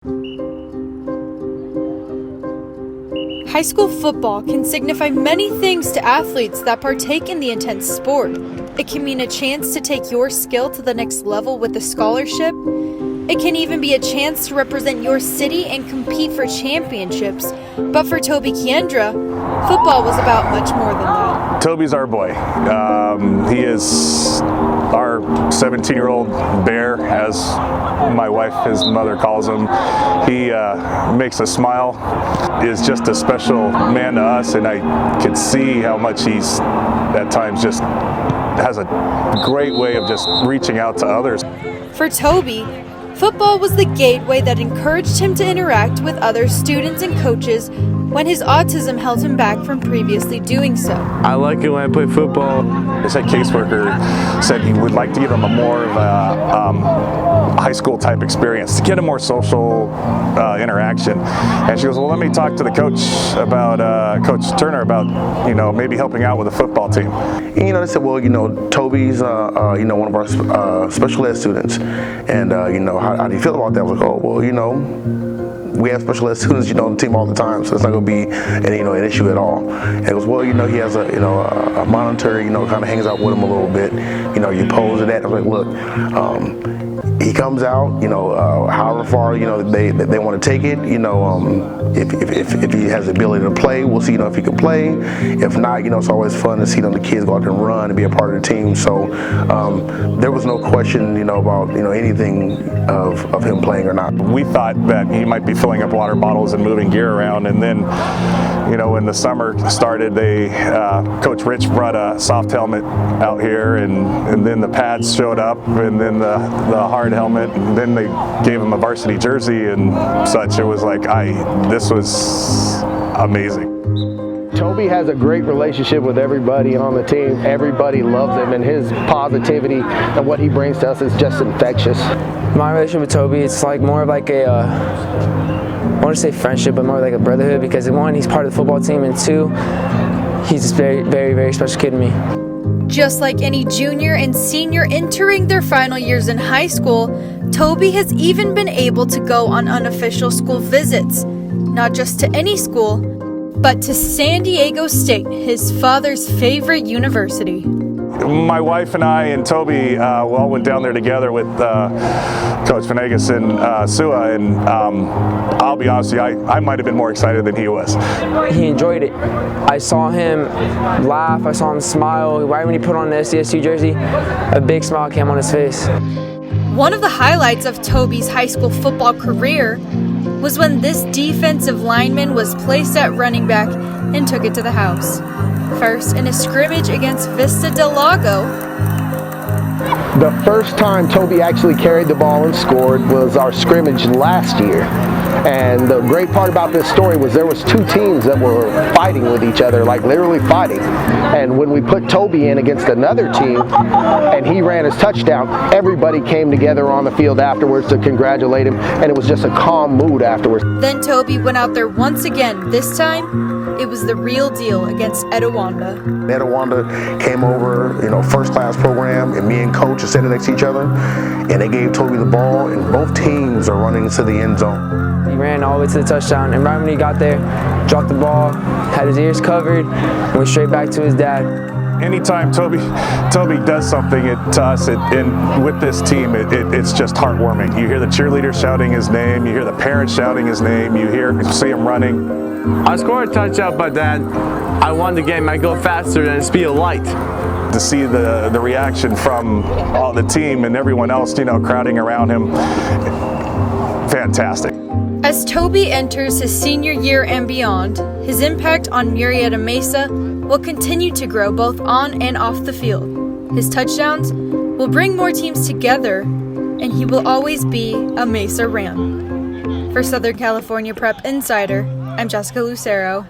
High school football can signify many things to athletes that partake in the intense sport. It can mean a chance to take your skill to the next level with a scholarship. It can even be a chance to represent your city and compete for championships. But for Tobey Kiendra, football was about much more than that. Tobey's our boy. He is our 17-year-old bear, as my wife, his mother, calls him. He makes us smile, is just a special man to us, and I could see how much he's at times just has a great way of just reaching out to others. For Tobey, football was the gateway that encouraged him to interact with other students and coaches when his autism held him back from previously doing so. I like it when I play football. His head caseworker said he would like to give him a more of a high school type experience to get a more social interaction. And she goes, well, let me talk to the coach about, Coach Turner, about, maybe helping out with the football team. And, they said, well, Tobey's, one of our special ed students. And, how do you feel about that? I was like, oh, well, we have special ed students, on the team all the time, so it's not going to be an issue at all. And it goes, well, he has a monitor, kind of hangs out with him a little bit. You pose to that. I was like, look, he comes out, however far, they want to take it. If he has the ability to play, we'll see, if he can play. If not, it's always fun to see, the kids go out there and run and be a part of the team. So there was no question, about, anything of him playing or not. We thought that he might be filling up water bottles and moving gear around, and then, when the summer started, Coach Rich brought a soft helmet out here, and then the pads showed up, and then the hard helmet, and then they gave him a varsity jersey and such. It was like, this was amazing. Tobey has a great relationship with everybody on the team. Everybody loves him, and his positivity and what he brings to us is just infectious. My relationship with Tobey, it's like more of like I want to say friendship, but more like a brotherhood, because one, he's part of the football team, and two, he's just very, very, very special kid to me. Just like any junior and senior entering their final years in high school, Tobey has even been able to go on unofficial school visits, not just to any school, but to San Diego State, his father's favorite university. My wife and I and Tobey all went down there together with Coach Venegas and Sua, and I'll be honest with you, I might have been more excited than he was. He enjoyed it. I saw him laugh, I saw him smile. Right when he put on the SDSU jersey, a big smile came on his face. One of the highlights of Tobey's high school football career was when this defensive lineman was placed at running back and took it to the house. First, in a scrimmage against Vista Del Lago. The first time Tobey actually carried the ball and scored was our scrimmage last year. And the great part about this story was there was two teams that were fighting with each other, like literally fighting. And when we put Tobey in against another team and he ran his touchdown, everybody came together on the field afterwards to congratulate him, and it was just a calm mood afterwards. Then Tobey went out there once again. This time, it was the real deal against Etiwanda. Etiwanda came over, first class program, and me and Coach are sitting next to each other, and they gave Tobey the ball, and both teams are running into the end zone. He ran all the way to the touchdown, and right when he got there, dropped the ball, had his ears covered, and went straight back to his dad. Anytime Tobey does something to us, and with this team, it's just heartwarming. You hear the cheerleaders shouting his name, you hear the parents shouting his name, you see him running. I scored a touchdown, but then I won the game. I go faster than the speed of light. To see the reaction from all the team and everyone else, crowding around him, fantastic. As Tobey enters his senior year and beyond, his impact on Murrieta Mesa will continue to grow both on and off the field. His touchdowns will bring more teams together, and he will always be a Mesa Ram. For Southern California Prep Insider, I'm Jessica Lucero.